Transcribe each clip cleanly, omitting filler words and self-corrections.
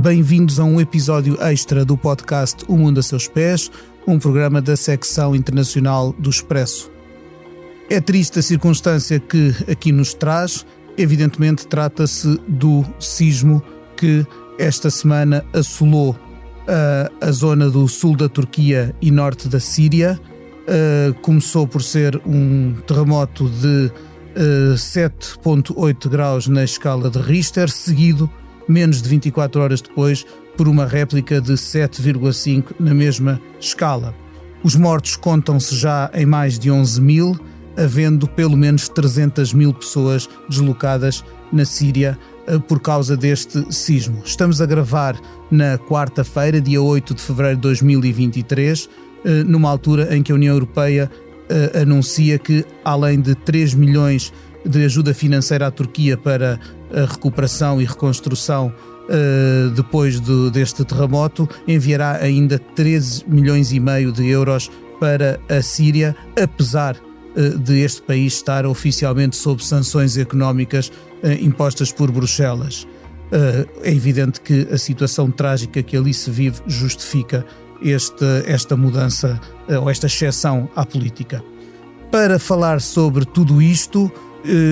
Bem-vindos a um episódio extra do podcast O Mundo a Seus Pés, um programa da secção internacional do Expresso. É triste a circunstância que aqui nos traz. Evidentemente trata-se do sismo que esta semana assolou a zona do sul da Turquia e norte da Síria. Começou por ser um terremoto de 7,8 graus na escala de Richter, seguido, menos de 24 horas depois, por uma réplica de 7,5 na mesma escala. Os mortos contam-se já em mais de 11 mil, havendo pelo menos 300 mil pessoas deslocadas na Síria por causa deste sismo. Estamos a gravar na quarta-feira, dia 8 de fevereiro de 2023, numa altura em que a União Europeia anuncia que, além de 3 milhões de ajuda financeira à Turquia para a recuperação e reconstrução depois deste terremoto, enviará ainda 13 milhões e meio de euros para a Síria, apesar de este país estar oficialmente sob sanções económicas impostas por Bruxelas. É evidente que a situação trágica que ali se vive justifica esta mudança ou esta exceção à política. Para falar sobre tudo isto,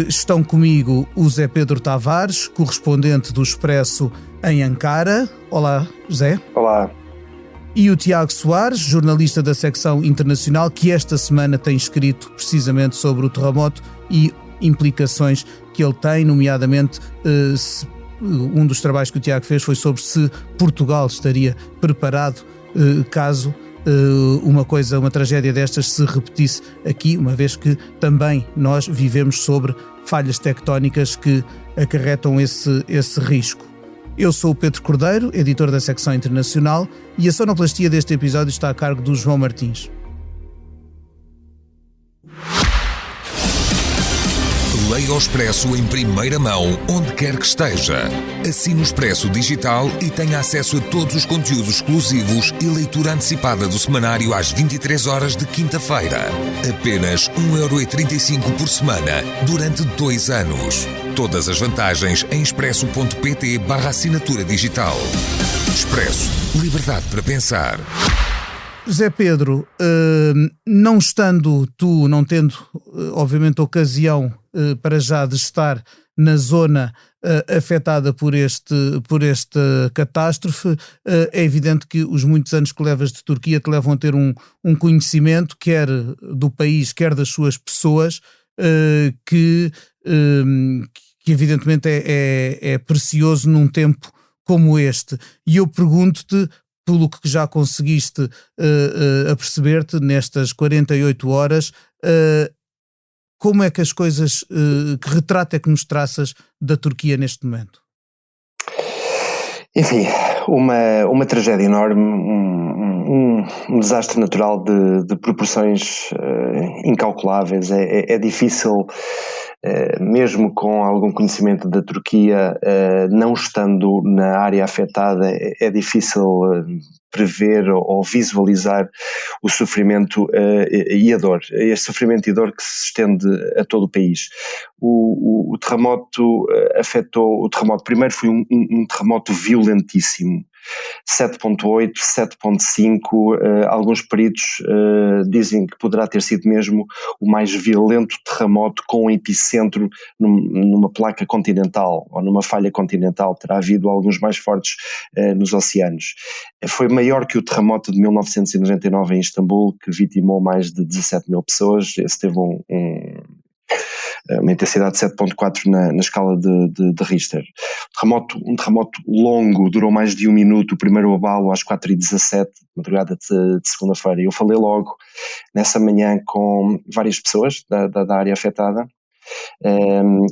estão comigo o Zé Pedro Tavares, correspondente do Expresso em Ankara. Olá, Zé. Olá. E o Tiago Soares, jornalista da secção internacional, que esta semana tem escrito precisamente sobre o terremoto e implicações que ele tem, nomeadamente um dos trabalhos que o Tiago fez foi sobre se Portugal estaria preparado caso uma tragédia destas se repetisse aqui, uma vez que também nós vivemos sobre falhas tectónicas que acarretam esse risco. Eu sou o Pedro Cordeiro, editor da secção internacional, e a sonoplastia deste episódio está a cargo do João Martins. Leia o Expresso em primeira mão, onde quer que esteja. Assine o Expresso Digital e tenha acesso a todos os conteúdos exclusivos e leitura antecipada do semanário às 23 horas de quinta-feira. Apenas 1,35€ por semana, durante 2 anos. Todas as vantagens em expresso.pt/assinatura digital. Expresso. Liberdade para pensar. Zé Pedro, não tendo obviamente ocasião para já de estar na zona afetada por esta catástrofe, é evidente que os muitos anos que levas de Turquia te levam a ter um conhecimento, quer do país, quer das suas pessoas, que evidentemente é precioso num tempo como este. E eu pergunto-te, pelo que já conseguiste aperceber-te nestas 48 horas, como é que as coisas, que retrato é que nos traças da Turquia neste momento? Enfim, uma tragédia enorme, um desastre natural de proporções incalculáveis. É difícil, mesmo com algum conhecimento da Turquia, não estando na área afetada, é difícil prever ou visualizar o sofrimento e a dor. Este sofrimento e dor que se estende a todo o país. O terremoto afetou, primeiro foi um terremoto violentíssimo. 7,8, 7,5, alguns peritos dizem que poderá ter sido mesmo o mais violento terremoto com epicentro numa placa continental ou numa falha continental. Terá havido alguns mais fortes nos oceanos. Foi maior que o terremoto de 1999 em Istambul, que vitimou mais de 17 mil pessoas. Esse teve uma intensidade de 7,4 na escala de Richter. Um terremoto longo, durou mais de 1 minuto, o primeiro abalo às 4h17, madrugada de segunda-feira. Eu falei logo nessa manhã com várias pessoas da área afetada,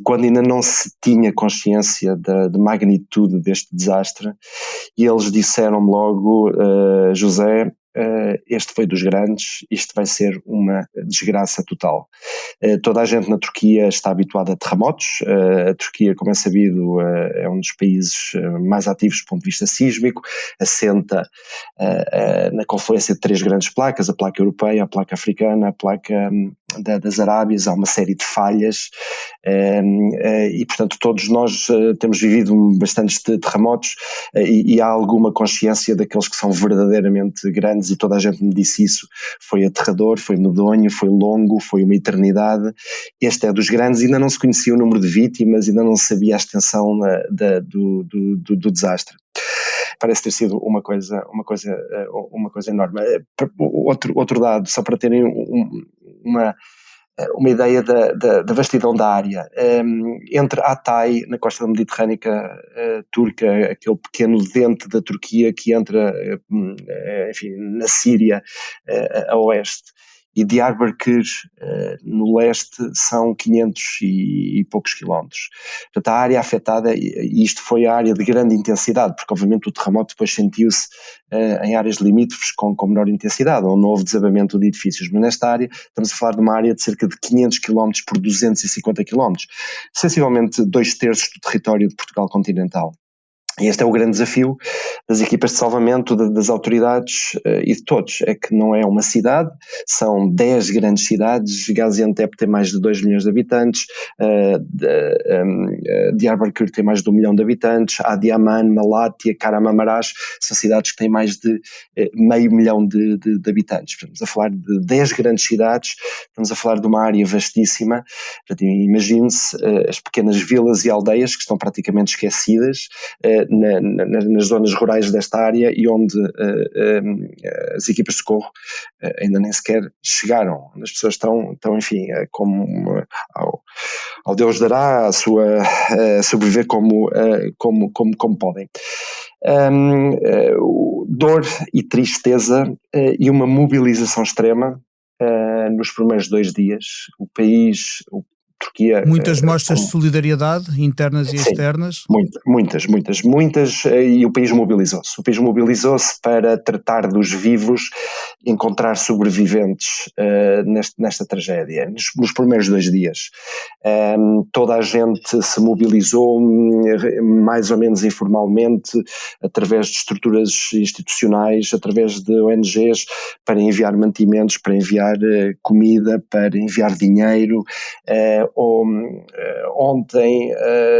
quando ainda não se tinha consciência da magnitude deste desastre, e eles disseram-me logo, José, este foi dos grandes, isto vai ser uma desgraça total. Toda a gente na Turquia está habituada a terremotos. A Turquia, como é sabido, é um dos países mais ativos do ponto de vista sísmico, assenta na confluência de 3 grandes placas, a placa europeia, a placa africana, a placa das Arábias, há uma série de falhas, e portanto todos nós temos vivido bastantes terremotos, e há alguma consciência daqueles que são verdadeiramente grandes, e toda a gente me disse isso. Foi aterrador, foi medonho, foi longo, foi uma eternidade. Este é dos grandes. Ainda não se conhecia o número de vítimas, ainda não se sabia a extensão do desastre. Parece ter sido uma coisa enorme. Outro dado, só para terem uma ideia da vastidão da área. Entre Hatay, na costa mediterrânica turca, aquele pequeno dente da Turquia que entra, enfim, na Síria a oeste, e Diyarbakir, no leste, são 500 e poucos quilómetros. Portanto, a área afetada, e isto foi a área de grande intensidade, porque obviamente o terremoto depois sentiu-se em áreas limítrofes com menor intensidade, onde não houve desabamento de edifícios, mas nesta área estamos a falar de uma área de cerca de 500 km por 250 km, sensivelmente 2/3 do território de Portugal continental. E este é o grande desafio das equipas de salvamento, das autoridades e de todos. É que não é uma cidade, são 10 grandes cidades. Gaziantep tem mais de 2 milhões de habitantes, Diyarbakir tem mais de 1 milhão de habitantes, Adiyaman, Malatya, Kahramanmaraş são cidades que têm mais de meio milhão de habitantes. Estamos a falar de 10 grandes cidades, estamos a falar de uma área vastíssima. Imagine-se as pequenas vilas e aldeias que estão praticamente esquecidas, nas zonas rurais desta área, e onde as equipas de socorro ainda nem sequer chegaram. As pessoas estão enfim, como ao Deus dará a sua sobreviver como podem. Dor e tristeza e uma mobilização extrema nos primeiros 2 dias. O país, Turquia... Muitas mostras de solidariedade, internas e externas. Muitas, e o país mobilizou-se. O país mobilizou-se para tratar dos vivos, encontrar sobreviventes nesta tragédia. Nos primeiros 2 dias. Toda a gente se mobilizou, mais ou menos informalmente, através de estruturas institucionais, através de ONGs, para enviar mantimentos, para enviar comida, para enviar dinheiro. Ontem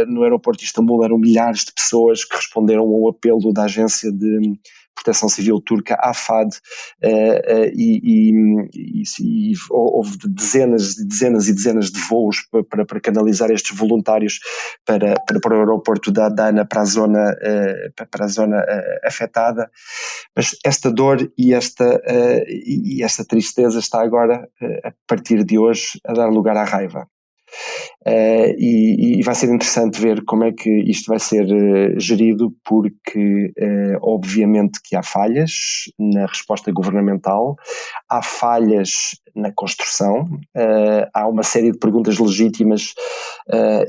no aeroporto de Istambul eram milhares de pessoas que responderam ao apelo da Agência de Proteção Civil turca, AFAD, e houve dezenas e dezenas de voos para canalizar estes voluntários para o aeroporto da Adana, para a zona afetada. Mas esta dor e esta tristeza está agora, a partir de hoje, a dar lugar à raiva. E vai ser interessante ver como é que isto vai ser gerido, porque obviamente que há falhas na resposta governamental, há falhas na construção, há uma série de perguntas legítimas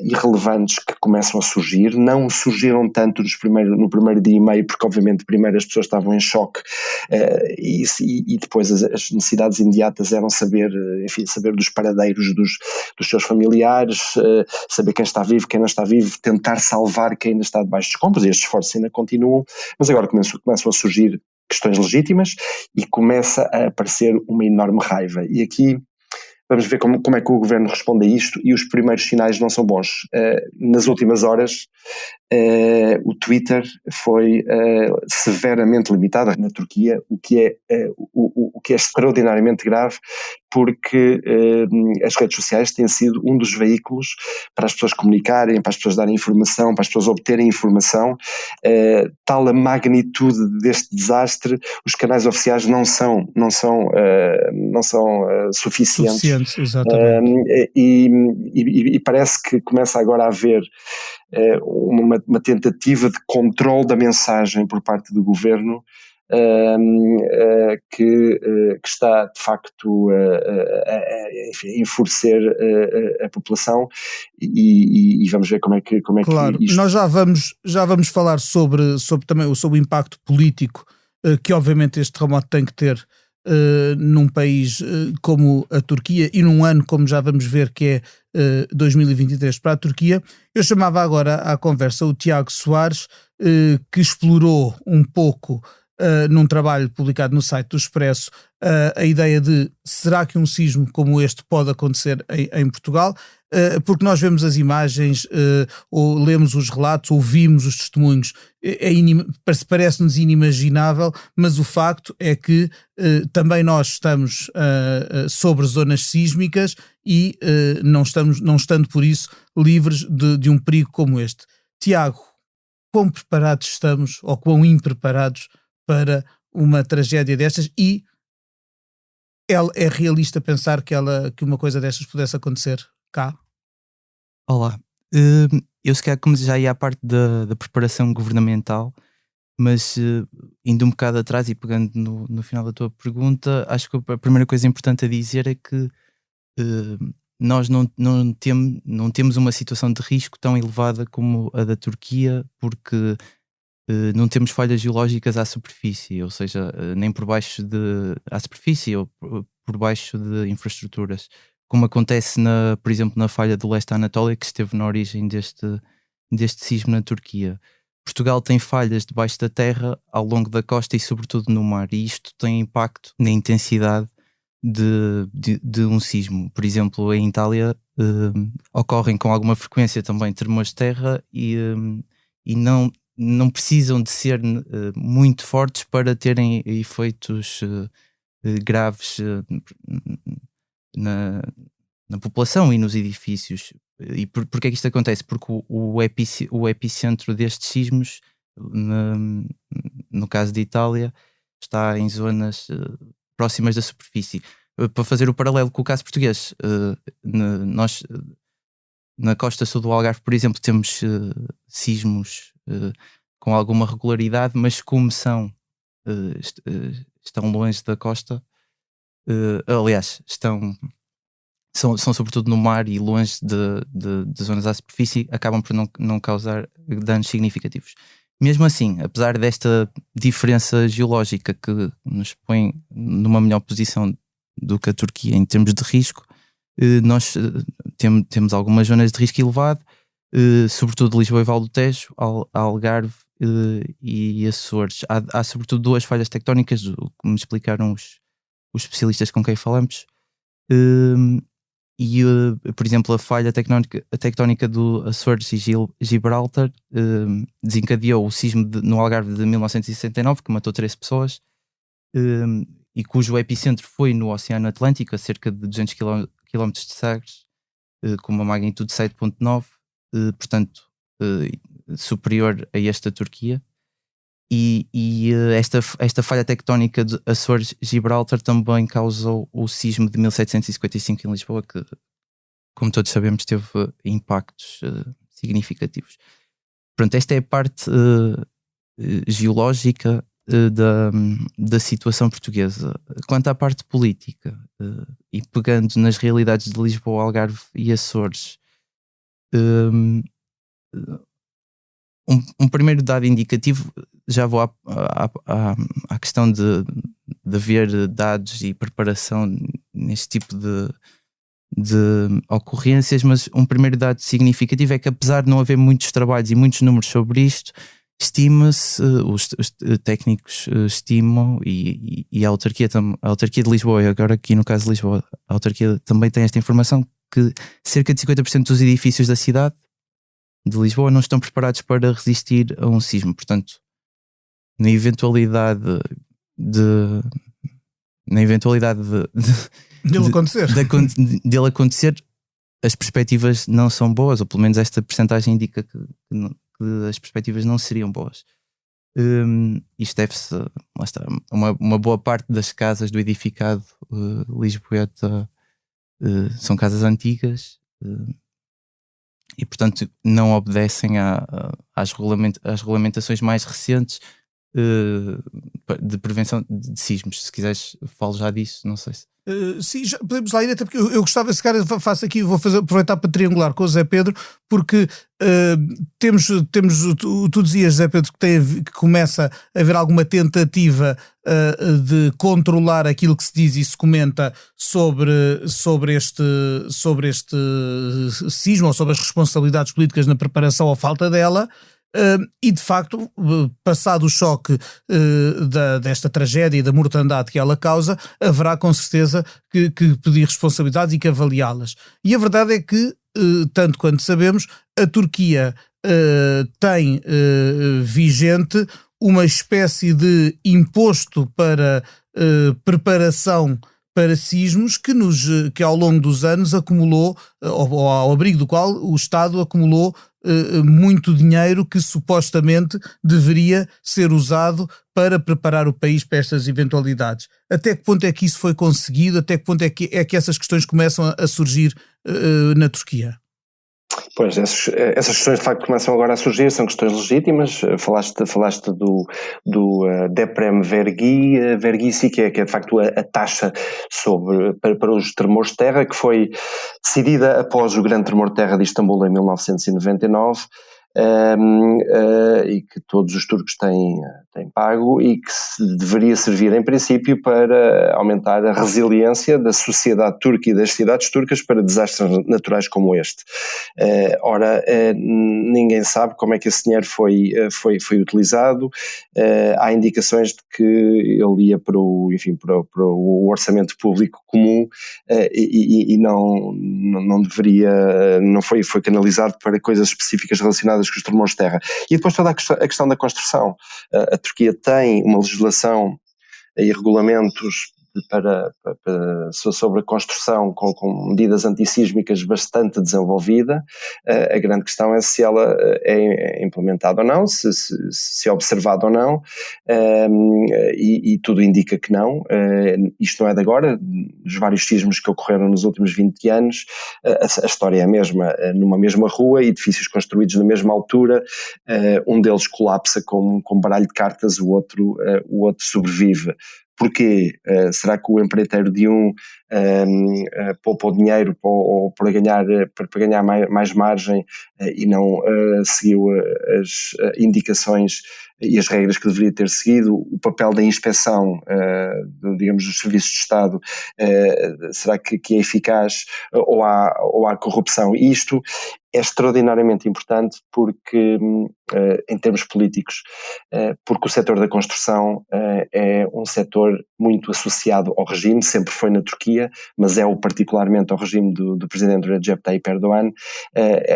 e relevantes que começam a surgir. Não surgiram tanto no primeiro dia e meio, porque obviamente primeiro as pessoas estavam em choque, e depois as necessidades imediatas eram saber dos paradeiros dos seus familiares, saber quem está vivo, quem não está vivo, tentar salvar quem ainda está debaixo dos escombros, e estes esforços ainda continuam, mas agora começam a surgir questões legítimas e começa a aparecer uma enorme raiva. E aqui vamos ver como é que o governo responde a isto, e os primeiros sinais não são bons. Nas últimas horas, o Twitter foi severamente limitado na Turquia, o que é extraordinariamente grave, porque as redes sociais têm sido um dos veículos para as pessoas comunicarem, para as pessoas darem informação, para as pessoas obterem informação. Tal a magnitude deste desastre, os canais oficiais não são suficientes. Exatamente. E parece que começa agora a haver uma tentativa de controle da mensagem por parte do governo, que está de facto a enfurecer a população, e vamos ver como é que claro, isto... Nós já vamos falar sobre o impacto político que obviamente este terremoto tem que ter num país como a Turquia, e num ano como já vamos ver que é 2023 para a Turquia. Eu chamava agora à conversa o Tiago Soares, que explorou um pouco num trabalho publicado no site do Expresso, a ideia de será que um sismo como este pode acontecer em Portugal? Porque nós vemos as imagens, ou lemos os relatos, ouvimos os testemunhos, parece-nos inimaginável, mas o facto é que também nós estamos sobre zonas sísmicas e não estando por isso livres de um perigo como este. Tiago, quão preparados estamos ou quão impreparados para uma tragédia destas, e é realista pensar que uma coisa destas pudesse acontecer cá? Olá, eu se calhar como já ia à parte da preparação governamental, mas indo um bocado atrás e pegando no final da tua pergunta, acho que a primeira coisa importante a dizer é que nós não temos uma situação de risco tão elevada como a da Turquia, porque não temos falhas geológicas à superfície, ou seja, nem por baixo à superfície ou por baixo de infraestruturas, como acontece, por exemplo, na falha do leste Anatólia, que esteve na origem deste sismo na Turquia. Portugal tem falhas debaixo da terra, ao longo da costa e sobretudo no mar, e isto tem impacto na intensidade de um sismo. Por exemplo, em Itália ocorrem com alguma frequência também tremores de terra e não precisam de ser muito fortes para terem efeitos graves na população e nos edifícios. E porquê é que isto acontece? Porque o epicentro destes sismos, no caso de Itália, está em zonas próximas da superfície. Para fazer o paralelo com o caso português, nós na costa sul do Algarve, por exemplo, temos sismos com alguma regularidade, mas como estão longe da costa, aliás, são sobretudo no mar e longe de zonas à superfície, acabam por não causar danos significativos. Mesmo assim, apesar desta diferença geológica que nos põe numa melhor posição do que a Turquia em termos de risco, nós temos algumas zonas de risco elevado, sobretudo Lisboa e Val do Tejo, Algarve e Açores. Há sobretudo duas falhas tectónicas, como explicaram os especialistas com quem falamos, por exemplo, a falha tectónica do Açores e Gibraltar desencadeou o sismo no Algarve de 1969, que matou 13 pessoas, e cujo epicentro foi no Oceano Atlântico, a cerca de 200 km de Sagres, com uma magnitude 7.9, portanto superior a esta Turquia. E esta falha tectónica de Açores-Gibraltar também causou o sismo de 1755 em Lisboa, que, como todos sabemos, teve impactos significativos. Pronto, esta é a parte geológica da situação portuguesa. Quanto à parte política, e pegando nas realidades de Lisboa, Algarve e Açores, um primeiro dado indicativo, já vou à questão de haver dados e preparação neste tipo de ocorrências, mas um primeiro dado significativo é que, apesar de não haver muitos trabalhos e muitos números sobre isto, estima-se, os técnicos estimam, e a autarquia de Lisboa, e agora aqui no caso de Lisboa, a autarquia também tem esta informação, que cerca de 50% dos edifícios da cidade de Lisboa não estão preparados para resistir a um sismo. Portanto, na eventualidade dele acontecer, as perspectivas não são boas, ou pelo menos esta percentagem indica que as perspectivas não seriam boas. Isto deve-se, lá está, uma boa parte das casas do edificado lisboeta são casas antigas, e portanto não obedecem às regulamentações mais recentes de prevenção de sismos. Se quiseres, falo já disso, não sei se... Sim, já podemos lá ir, até porque eu gostava, se calhar faço aqui, aproveitar para triangular com o Zé Pedro, porque tu dizias, Zé Pedro, que começa a haver alguma tentativa de controlar aquilo que se diz e se comenta sobre este sismo, ou sobre as responsabilidades políticas na preparação ou falta dela. E de facto, passado o choque desta tragédia e da mortandade que ela causa, haverá com certeza que pedir responsabilidades e que avaliá-las. E a verdade é que, tanto quanto sabemos, a Turquia tem vigente uma espécie de imposto para preparação para sismos que ao longo dos anos acumulou, ou ao abrigo do qual o Estado acumulou muito dinheiro que supostamente deveria ser usado para preparar o país para estas eventualidades. Até que ponto é que isso foi conseguido? Até que ponto é que essas questões começam a surgir na Turquia? Pois, essas questões de facto começam agora a surgir, são questões legítimas. Falaste do Deprem Vergi, que é de facto a taxa para os tremores de terra, que foi decidida após o grande tremor de terra de Istambul em 1999. E que todos os turcos têm pago e que deveria servir em princípio para aumentar a resiliência da sociedade turca e das cidades turcas para desastres naturais como este. Ora, ninguém sabe como é que esse dinheiro foi utilizado. Há indicações de que ele ia para o orçamento público comum e não deveria, não foi canalizado para coisas específicas relacionadas com os tremores de terra. E depois toda a questão da construção. A Turquia tem uma legislação e regulamentos sobre a construção com medidas antissísmicas bastante desenvolvida. A grande questão é se ela é implementada ou não, se é observada ou não, e tudo indica que não. Isto não é de agora, dos vários sismos que ocorreram nos últimos 20 anos, a história é a mesma, numa mesma rua, edifícios construídos na mesma altura, um deles colapsa com baralho de cartas, o outro sobrevive. Porquê? Será que o empreiteiro de poupa o dinheiro para ganhar mais margem e não seguiu as indicações e as regras que deveria ter seguido? O papel da inspeção, digamos, dos serviços de Estado, será que é eficaz ou há corrupção? Isto é extraordinariamente importante porque, em termos políticos, porque o setor da construção é um setor muito associado ao regime, sempre foi na Turquia, mas particularmente ao regime do presidente Recep Tayyip Erdogan.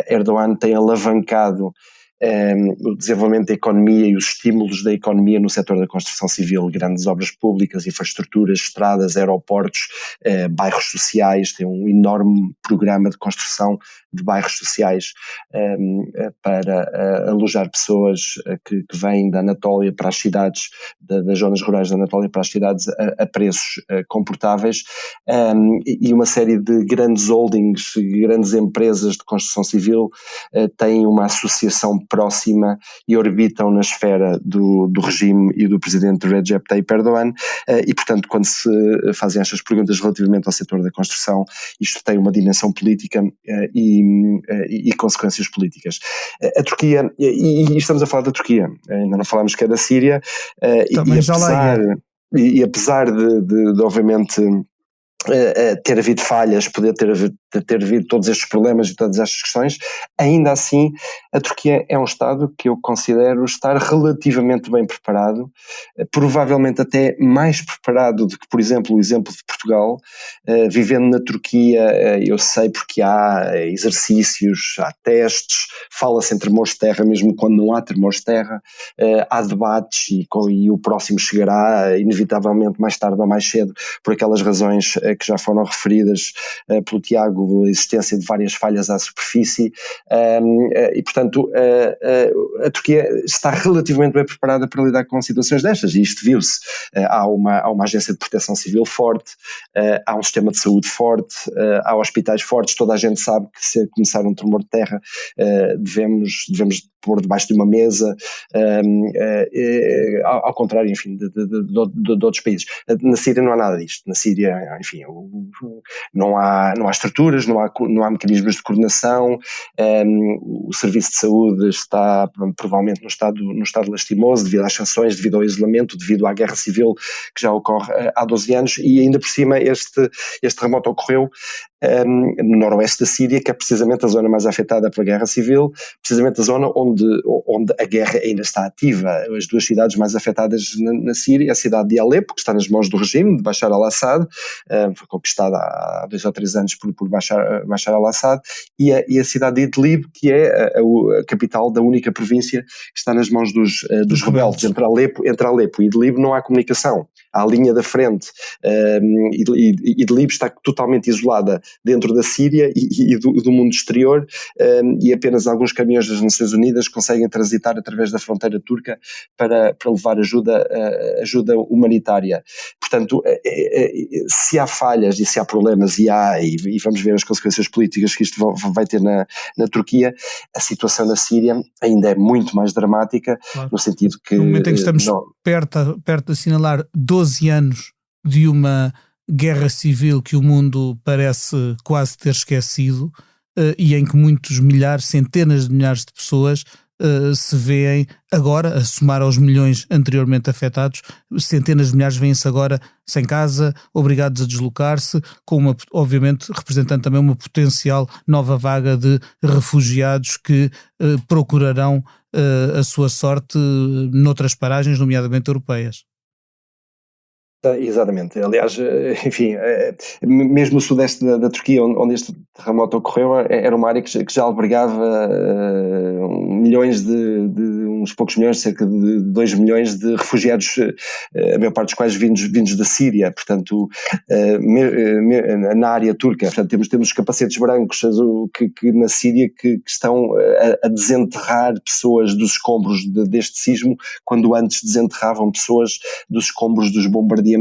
Erdogan tem alavancado o desenvolvimento da economia e os estímulos da economia no setor da construção civil, grandes obras públicas, infraestruturas, estradas, aeroportos, bairros sociais, tem um enorme programa de construção de bairros sociais para alojar pessoas que vêm da Anatólia para as cidades, das zonas rurais da Anatólia para as cidades a preços comportáveis, e uma série de grandes holdings, grandes empresas de construção civil têm uma associação próxima e orbitam na esfera do regime e do presidente Recep Tayyip Erdogan, e portanto quando se fazem estas perguntas relativamente ao setor da construção, isto tem uma dimensão política e consequências políticas. A Turquia, e estamos a falar da Turquia, ainda não falámos que é da Síria, e apesar de obviamente ter havido falhas, poder ter havido todos estes problemas e todas estas questões, ainda assim a Turquia é um Estado que eu considero estar relativamente bem preparado, provavelmente até mais preparado do que, por exemplo, o exemplo de Portugal. Vivendo na Turquia, eu sei porque há exercícios, há testes, fala-se em tremores de terra mesmo quando não há tremores de terra, há debates e o próximo chegará inevitavelmente mais tarde ou mais cedo por aquelas razões que já foram referidas pelo Tiago, a existência de várias falhas à superfície, e portanto a Turquia está relativamente bem preparada para lidar com situações destas, e isto viu-se. Há uma agência de proteção civil forte, há um sistema de saúde forte, há hospitais fortes. Toda a gente sabe que se começar um tremor de terra devemos pôr debaixo de uma mesa, ao contrário, enfim, de outros países. Na Síria não há nada disto. Na Síria, enfim, não há estruturas, não há mecanismos de coordenação, o serviço de saúde está provavelmente num estado lastimoso devido às sanções, devido ao isolamento, devido à guerra civil que já ocorre há 12 anos, e ainda por cima este terremoto ocorreu no noroeste da Síria, que é precisamente a zona mais afetada pela guerra civil, precisamente a zona onde onde a guerra ainda está ativa. As duas cidades mais afetadas na Síria, a cidade de Alepo, que está nas mãos do regime de Bashar al-Assad, foi conquistada há 2 ou 3 anos por Bashar al-Assad, e a cidade de Idlib, que é a capital da única província que está nas mãos dos rebeldes. Entre Alepo e Idlib não há comunicação. Há a linha da frente. Idlib está totalmente isolada dentro da Síria e do mundo exterior, e apenas alguns caminhões das Nações Unidas conseguem transitar através da fronteira turca para levar ajuda humanitária. Portanto, se há falhas e se há problemas, e vamos ver as consequências políticas que isto vai ter na Turquia, a situação na Síria ainda é muito mais dramática, claro, no sentido que... No momento em que estamos perto de assinalar 12 anos de uma guerra civil que o mundo parece quase ter esquecido, e em que muitos milhares, centenas de milhares de pessoas se veem agora, a somar aos milhões anteriormente afetados, centenas de milhares vêm-se agora sem casa, obrigados a deslocar-se, obviamente representando também uma potencial nova vaga de refugiados que procurarão a sua sorte noutras paragens, nomeadamente europeias. Exatamente, aliás, enfim, mesmo o sudeste da Turquia, onde este terremoto ocorreu, era uma área que já albergava milhões uns poucos milhões, cerca de 2 milhões de refugiados, a maior parte dos quais vindos da Síria. Portanto, na área turca, portanto, temos os capacetes brancos que na Síria que estão a desenterrar pessoas dos escombros deste sismo, quando antes desenterravam pessoas dos escombros dos bombardeamentos.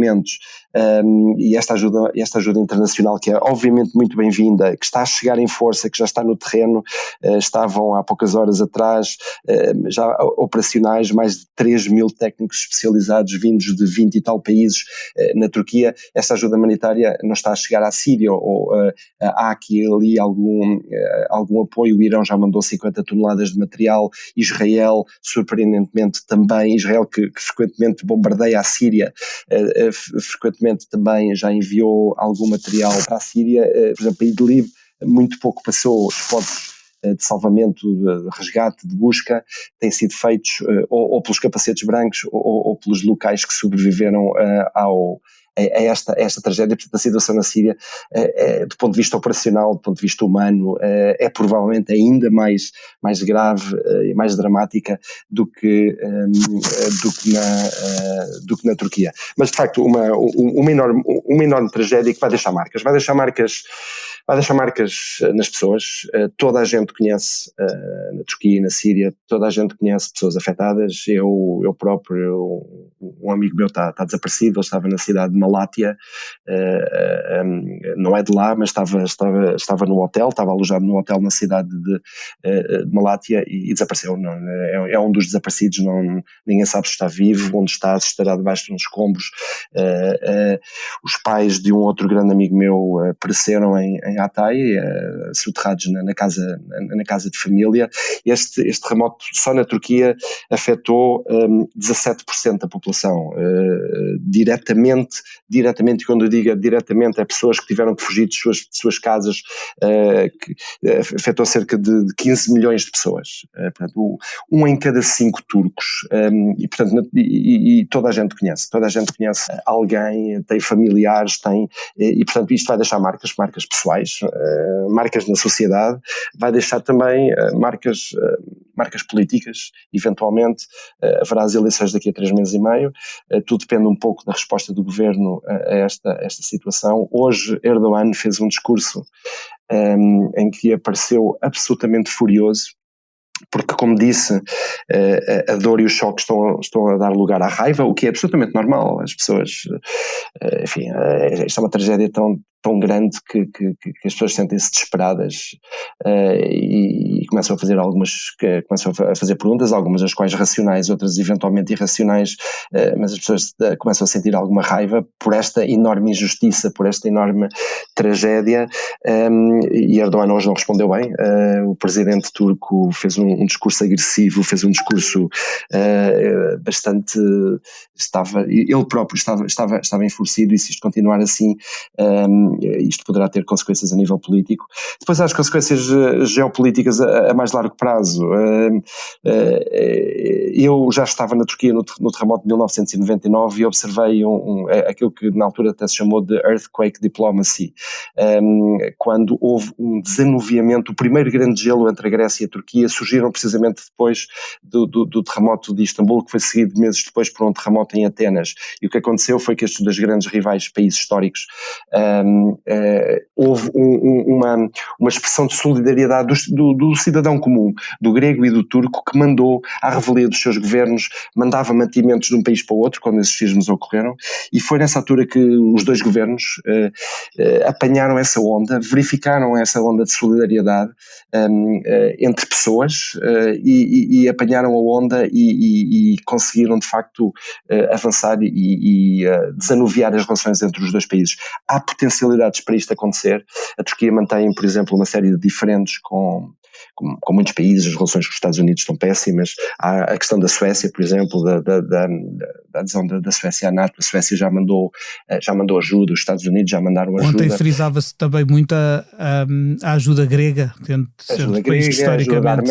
E esta ajuda internacional, que é obviamente muito bem-vinda, que está a chegar em força, que já está no terreno, estavam há poucas horas atrás já operacionais mais de 3.000 técnicos especializados vindos de 20 e tal países na Turquia. Esta ajuda humanitária não está a chegar à Síria, ou há aqui e ali algum apoio. O Irão já mandou 50 toneladas de material, Israel surpreendentemente também, Israel que frequentemente bombardeia a Síria, frequentemente também já enviou algum material para a Síria. Por exemplo, a Idlib muito pouco passou. Os esforços de salvamento, de resgate, de busca, têm sido feitos ou pelos capacetes brancos ou pelos locais que sobreviveram a esta tragédia. Portanto, a situação na Síria, do ponto de vista operacional, do ponto de vista humano, é provavelmente ainda mais grave e mais dramática do que na Turquia. Mas, de facto, uma enorme tragédia que vai deixar marcas nas pessoas. Toda a gente conhece, na Turquia e na Síria, toda a gente conhece pessoas afetadas. Eu próprio, um amigo meu está desaparecido. Ele estava na cidade de Malátia, não é de lá, mas estava no hotel, estava alojado no hotel na cidade de Malátia e desapareceu. Não, é um dos desaparecidos, ninguém sabe se está vivo, onde está, se estará debaixo de uns escombros. Os pais de um outro grande amigo meu pereceram em Hatay, soterrados na casa de família. Este terremoto só na Turquia afetou 17% da população, diretamente, e quando eu digo diretamente, é pessoas que tiveram que fugir de suas casas, que afetou cerca de 15 milhões de pessoas, portanto, 1 em cada 5 turcos, e portanto, e toda a gente conhece alguém, tem familiares, e portanto isto vai deixar marcas pessoais, marcas na sociedade, vai deixar também marcas políticas. Eventualmente haverá as eleições daqui a 3 meses e meio, tudo depende um pouco da resposta do governo a esta situação. Hoje Erdogan fez um discurso em que apareceu absolutamente furioso, porque, como disse, a dor e o choque estão a dar lugar à raiva, o que é absolutamente normal. As pessoas, enfim, esta é uma tragédia tão grande que as pessoas sentem-se desesperadas, e começam a fazer perguntas, algumas das quais racionais, outras eventualmente irracionais, mas as pessoas começam a sentir alguma raiva por esta enorme injustiça, por esta enorme tragédia, e Erdogan hoje não respondeu bem. O presidente turco fez um discurso agressivo, fez um discurso bastante... ele próprio estava enfurecido, e se isto continuar assim, isto poderá ter consequências a nível político. Depois há as consequências geopolíticas a mais largo prazo. Eu já estava na Turquia no terremoto de 1999 e observei aquilo que na altura até se chamou de earthquake diplomacy, quando houve um desanuviamento, o primeiro grande gelo entre a Grécia e a Turquia surgiram precisamente depois do terremoto de Istambul, que foi seguido meses depois por um terremoto em Atenas. E o que aconteceu foi que estes dois grandes rivais países históricos, houve uma expressão de solidariedade do cidadão comum, do grego e do turco, que mandou à revelia dos seus governos, mandava mantimentos de um país para o outro quando esses sismos ocorreram, e foi nessa altura que os dois governos apanharam essa onda, verificaram essa onda de solidariedade entre pessoas, e apanharam a onda e conseguiram de facto avançar e desanuviar as relações entre os dois países. Há potencialidades para isto acontecer. A Turquia mantém, por exemplo, uma série de diferendes com muitos países. As relações com os Estados Unidos estão péssimas. Há a questão da Suécia, por exemplo, da adesão da Suécia à NATO. A Suécia já mandou ajuda, os Estados Unidos já mandaram ajuda. Ontem frisava-se também muito a ajuda grega, tendo de ser um país historicamente...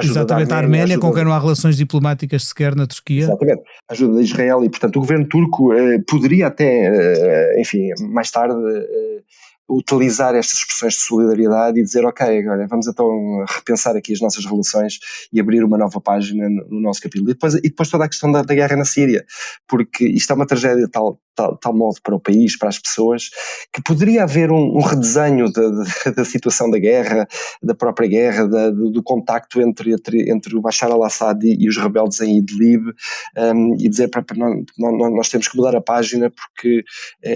Exatamente, a Arménia, com quem não há relações diplomáticas sequer na Turquia. Exatamente, a ajuda de Israel, e portanto o governo turco poderia até, enfim, mais tarde... utilizar estas expressões de solidariedade e dizer, ok, agora vamos então repensar aqui as nossas relações e abrir uma nova página no nosso capítulo. E depois toda a questão da guerra na Síria, porque isto é uma tragédia de tal modo para o país, para as pessoas, que poderia haver um redesenho da situação da guerra, da própria guerra, do contacto entre o Bashar al-Assad e os rebeldes em Idlib, e dizer, nós temos que mudar a página porque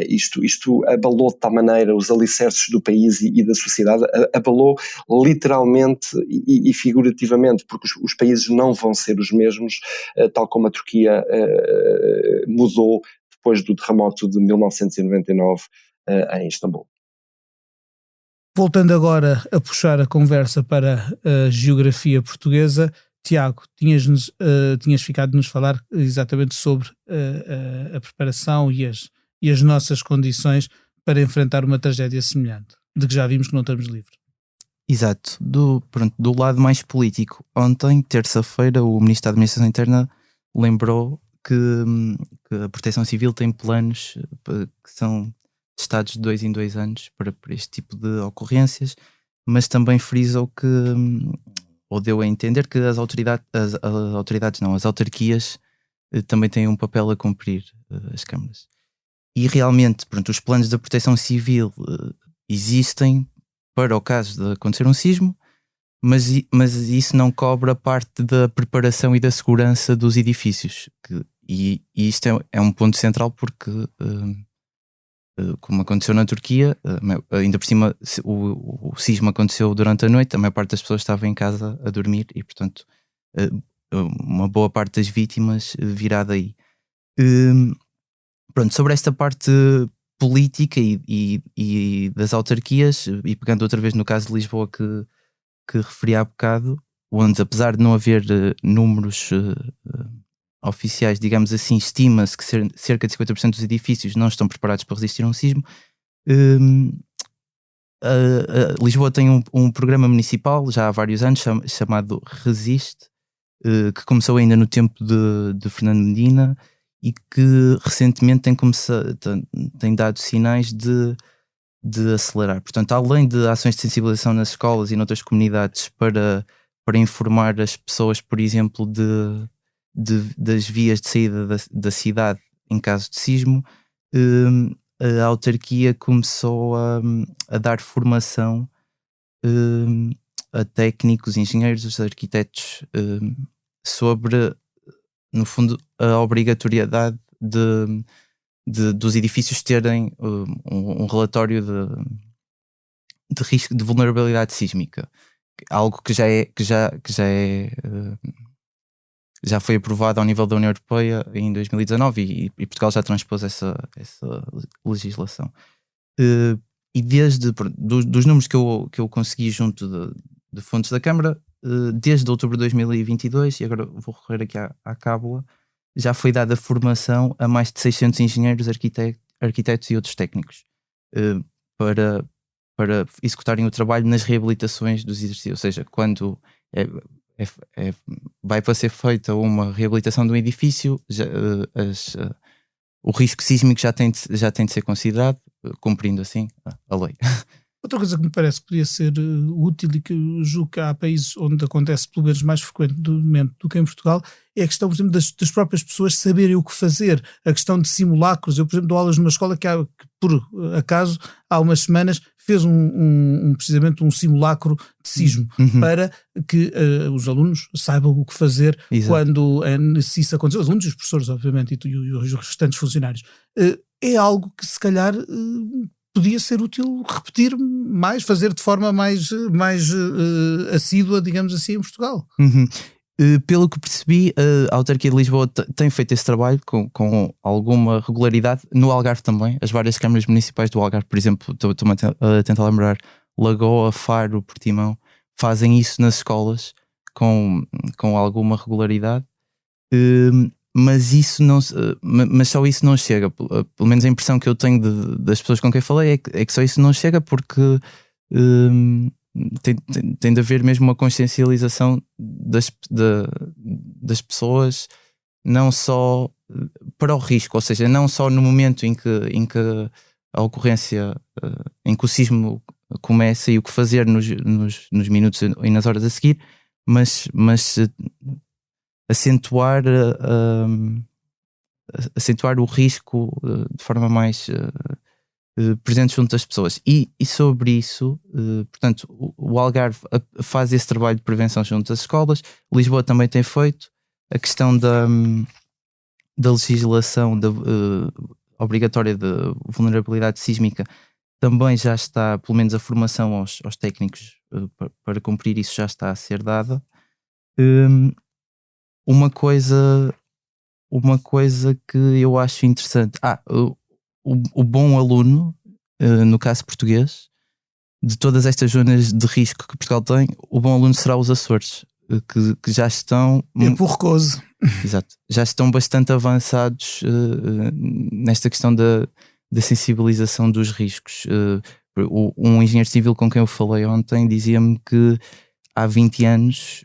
isto abalou de tal maneira os alicerces do país e da sociedade, abalou literalmente e figurativamente, porque os países não vão ser os mesmos, tal como a Turquia mudou depois do terremoto de 1999 em Istambul. Voltando agora a puxar a conversa para a geografia portuguesa, Tiago, tinhas ficado de nos falar exatamente sobre a preparação e as nossas condições para enfrentar uma tragédia semelhante, de que já vimos que não estamos livres. Exato. Do lado mais político, ontem, terça-feira, o Ministro da Administração Interna lembrou que a Proteção Civil tem planos que são testados de 2 em 2 anos para este tipo de ocorrências, mas também frisou que, ou deu a entender que as autarquias também têm um papel a cumprir, as câmaras. E realmente, os planos da Proteção Civil existem para o caso de acontecer um sismo, mas isso não cobre a parte da preparação e da segurança dos edifícios. E isto é um ponto central porque, como aconteceu na Turquia, ainda por cima o sismo aconteceu durante a noite, a maior parte das pessoas estava em casa a dormir e, portanto, uma boa parte das vítimas virá daí. Sobre esta parte política e das autarquias, e pegando outra vez no caso de Lisboa que referi há bocado, onde apesar de não haver números oficiais, digamos assim, estima-se que cerca de 50% dos edifícios não estão preparados para resistir a um sismo. Lisboa tem um programa municipal já há vários anos chamado Resiste, que começou ainda no tempo de Fernando Medina e que recentemente tem dado sinais de acelerar. Portanto, além de ações de sensibilização nas escolas e noutras comunidades para informar as pessoas, por exemplo, das vias de saída da cidade em caso de sismo, a autarquia começou a dar formação a técnicos, engenheiros, arquitetos sobre, no fundo, a obrigatoriedade dos edifícios terem um relatório de risco de vulnerabilidade sísmica, algo que já foi aprovado ao nível da União Europeia em 2019 e Portugal já transpôs essa legislação. E dos números que eu consegui junto de fontes da Câmara, desde outubro de 2022, e agora vou recorrer aqui à cábula, já foi dada formação a mais de 600 engenheiros, arquitetos e outros técnicos. para executarem o trabalho nas reabilitações dos exercícios. Ou seja, quando vai para ser feita uma reabilitação de um edifício, o risco sísmico já tem de ser considerado, cumprindo assim a lei. Outra coisa que me parece que podia ser útil e que eu julgo que há países onde acontece pelo menos mais frequentemente do que em Portugal, é a questão, por exemplo, das próprias pessoas saberem o que fazer, a questão de simulacros. Eu, por exemplo, dou aulas numa escola que por acaso, há umas semanas, fez precisamente um simulacro de sismo para que os alunos saibam o que fazer. Exato. Quando se isso acontecer, os alunos e os professores, obviamente, e os restantes funcionários. É algo que se calhar podia ser útil repetir mais, fazer de forma mais assídua, digamos assim, em Portugal. Pelo que percebi, a Autarquia de Lisboa tem feito esse trabalho com alguma regularidade. No Algarve também, as várias câmaras municipais do Algarve, por exemplo, estou-me a tentar lembrar, Lagoa, Faro, Portimão, fazem isso nas escolas com alguma regularidade. Mas só isso não chega. Pelo menos a impressão que eu tenho das pessoas com quem falei é que só isso não chega, porque tem de haver mesmo uma consciencialização das pessoas, não só para o risco, ou seja, não só no momento em que a ocorrência, em que o sismo começa e o que fazer nos minutos e nas horas a seguir, mas acentuar o risco de forma mais presente junto das pessoas. E sobre isso, portanto, o Algarve faz esse trabalho de prevenção junto das escolas. Lisboa também tem feito. A questão da legislação obrigatória de vulnerabilidade sísmica também já está, pelo menos a formação aos técnicos para cumprir isso já está a ser dada. Uma coisa que eu acho interessante, o bom aluno, no caso português, de todas estas zonas de risco que Portugal tem, o bom aluno será os Açores, que já estão... Porcoso. Exato, já estão bastante avançados nesta questão da sensibilização dos riscos. Um engenheiro civil com quem eu falei ontem dizia-me que há 20 anos...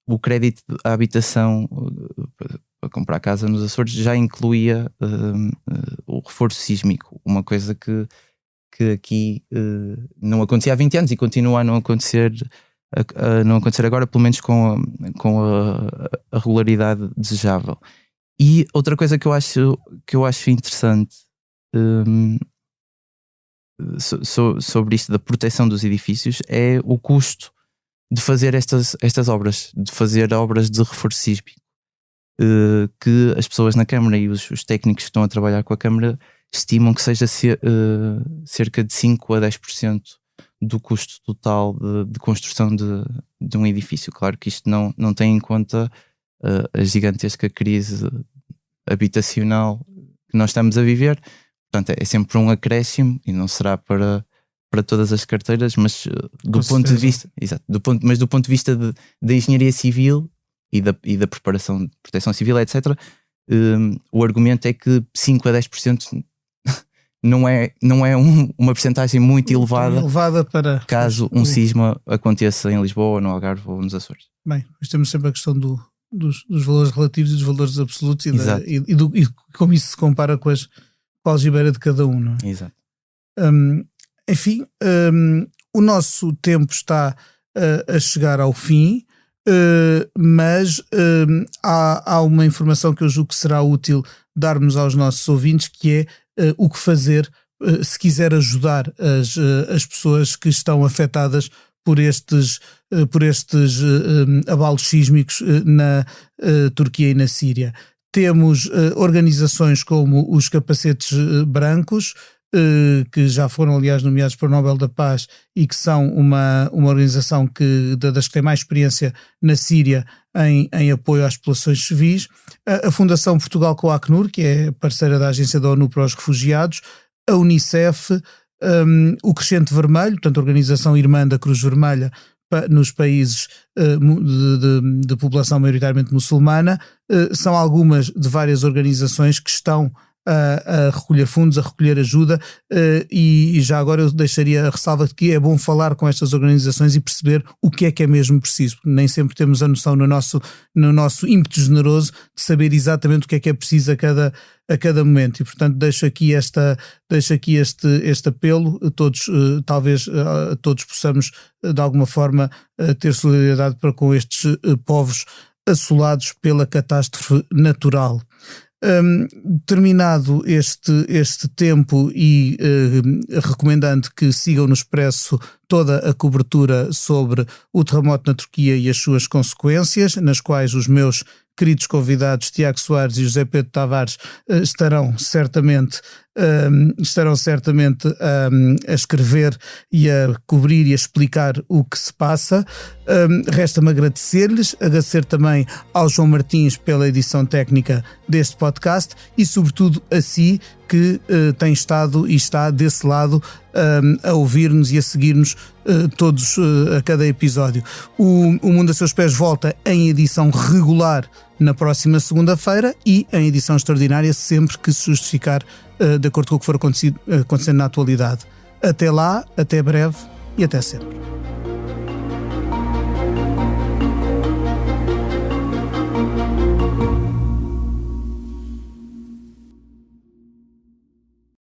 o crédito à habitação para comprar casa nos Açores já incluía o reforço sísmico, uma coisa que aqui não acontecia há 20 anos e continua a não acontecer agora, pelo menos com a regularidade desejável. E outra coisa que eu acho interessante sobre isto da proteção dos edifícios é o custo de fazer estas obras, de fazer obras de reforço sísmico, que as pessoas na Câmara e os técnicos que estão a trabalhar com a Câmara estimam que seja cerca de 5 a 10% do custo total de construção de um edifício. Claro que isto não tem em conta a gigantesca crise habitacional que nós estamos a viver. Portanto, é sempre um acréscimo e não será para todas as carteiras, mas do ponto de vista, exato, do ponto de vista da engenharia civil e da preparação de proteção civil, etc., o argumento é que 5 a 10% não é uma percentagem muito elevada para caso um sisma aconteça em Lisboa, no Algarve ou nos Açores. Bem, mas temos sempre a questão dos valores relativos e dos valores absolutos e como isso se compara com a algibeira de cada um, não é? Exato. Enfim, o nosso tempo está a chegar ao fim, mas há uma informação que eu julgo que será útil darmos aos nossos ouvintes, que é o que fazer se quiser ajudar as pessoas que estão afetadas por estes abalos sísmicos na Turquia e na Síria. Temos organizações como os Capacetes Brancos, que já foram, aliás, nomeados para o Nobel da Paz e que são uma organização das que tem mais experiência na Síria em apoio às populações civis. A Fundação Portugal com a Acnur, que é parceira da Agência da ONU para os Refugiados, a Unicef, o Crescente Vermelho, portanto, a organização irmã da Cruz Vermelha nos países de população maioritariamente muçulmana, são algumas de várias organizações que estão a recolher fundos, a recolher ajuda, e já agora eu deixaria a ressalva de que é bom falar com estas organizações e perceber o que é mesmo preciso. Nem sempre temos a noção no nosso ímpeto generoso de saber exatamente o que é preciso a cada momento, e portanto deixo aqui este apelo a todos. Talvez todos possamos de alguma forma ter solidariedade para com estes povos assolados pela catástrofe natural. Terminado este tempo e recomendando que sigam no Expresso toda a cobertura sobre o terremoto na Turquia e as suas consequências, nas quais os meus queridos convidados Tiago Soares e José Pedro Tavares estarão certamente a escrever e a cobrir e a explicar o que se passa. Resta-me agradecer também ao João Martins pela edição técnica deste podcast e sobretudo a si que tem estado e está desse lado a ouvir-nos e a seguir-nos todos a cada episódio. O Mundo a Seus Pés volta em edição regular na próxima segunda-feira e em edição extraordinária sempre que se justificar, de acordo com o que for acontecendo na atualidade. Até lá, até breve e até sempre.